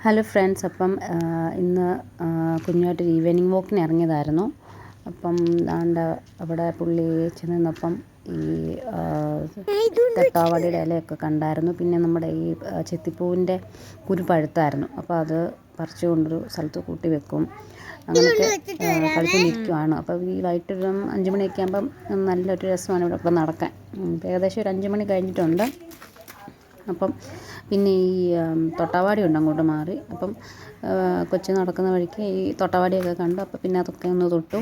Hello friends, അപ്പം ഇന്ന് കുഞ്ഞുമായിട്ടൊരു evening വാക്കിന് ഇറങ്ങിയതായിരുന്നു. അപ്പം അവിടെ പുള്ളി ചെന്ന് നിന്നപ്പം ഈ തട്ടാവടിയുടെ ഇലയൊക്കെ കണ്ടായിരുന്നു. പിന്നെ നമ്മുടെ ഈ ചെത്തിപ്പൂവിൻ്റെ കുരു പഴുത്തായിരുന്നു. അപ്പോൾ അത് പറിച്ചു കൊണ്ടൊരു സ്ഥലത്ത് കൂട്ടി വെക്കും. അങ്ങനെയൊക്കെ കളിച്ചുകൊണ്ടിരിക്കുവാണ്. അപ്പോൾ ഈ വൈകിട്ടൊരു 5 മണിയൊക്കെ ആകുമ്പം നല്ലൊരു രസമാണ് ഇവിടെ നടക്കാൻ. ഏകദേശം ഒരു 5 മണി കഴിഞ്ഞിട്ടുണ്ട്. അപ്പം പിന്നെ ഈ തൊട്ടാവാടി ഉണ്ട് അങ്ങോട്ട് മാറി. അപ്പം കൊച്ചു നടക്കുന്ന വഴിക്ക് ഈ തൊട്ടാവാടിയൊക്കെ കണ്ടു. അപ്പോൾ പിന്നെ അതൊക്കെ ഒന്ന് തൊട്ടു.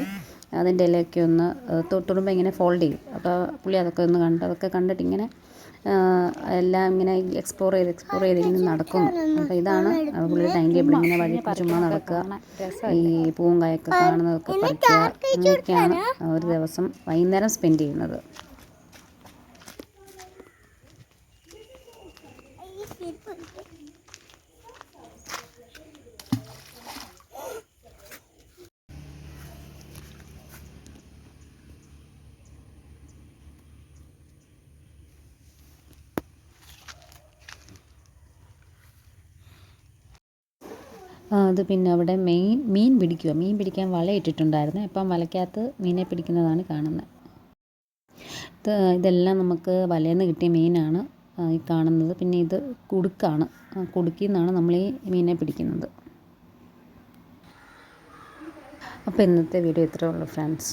അതിൻ്റെ ഇലയൊക്കെ ഒന്ന് തൊടുമ്പോൾ ഇങ്ങനെ ഫോൾഡ് ചെയ്യും. അപ്പോൾ പുള്ളി അതൊക്കെ ഒന്ന് കണ്ടു. അതൊക്കെ കണ്ടിട്ട് ഇങ്ങനെ എല്ലാം ഇങ്ങനെ എക്സ്പ്ലോർ ചെയ്ത് ഇങ്ങനെ നടക്കുന്നു. അപ്പോൾ ഇതാണ് പുള്ളിയുടെ ടൈം ടേബിൾ. ഇങ്ങനെ വഴി ചുമ്മാ നടക്കുക, ഈ പൂവും കായൊക്കെ കാണുന്നതൊക്കെ പറിക്കുക, അങ്ങനെയൊക്കെയാണ് ഒരു ദിവസം വൈകുന്നേരം സ്പെൻഡ് ചെയ്യുന്നത്. അത് പിന്നെ അവിടെ മീൻ പിടിക്കാൻ വലയിട്ടിട്ടുണ്ടായിരുന്നു. അപ്പം വലയ്ക്കകത്ത് മീനെ പിടിക്കുന്നതാണ് കാണുന്നത്. ഇതെല്ലാം നമുക്ക് വലയിൽ നിന്ന് കിട്ടിയ മീനാണ് ഈ കാണുന്നത്. പിന്നെ ഇത് കുടുക്കാണ്. കുടുക്കിൽ നിന്നാണ് നമ്മൾ ഈ മീനെ പിടിക്കുന്നത്. അപ്പോൾ ഇന്നത്തെ വീഡിയോ ഇത്രയേ ഉള്ളൂ ഫ്രണ്ട്സ്.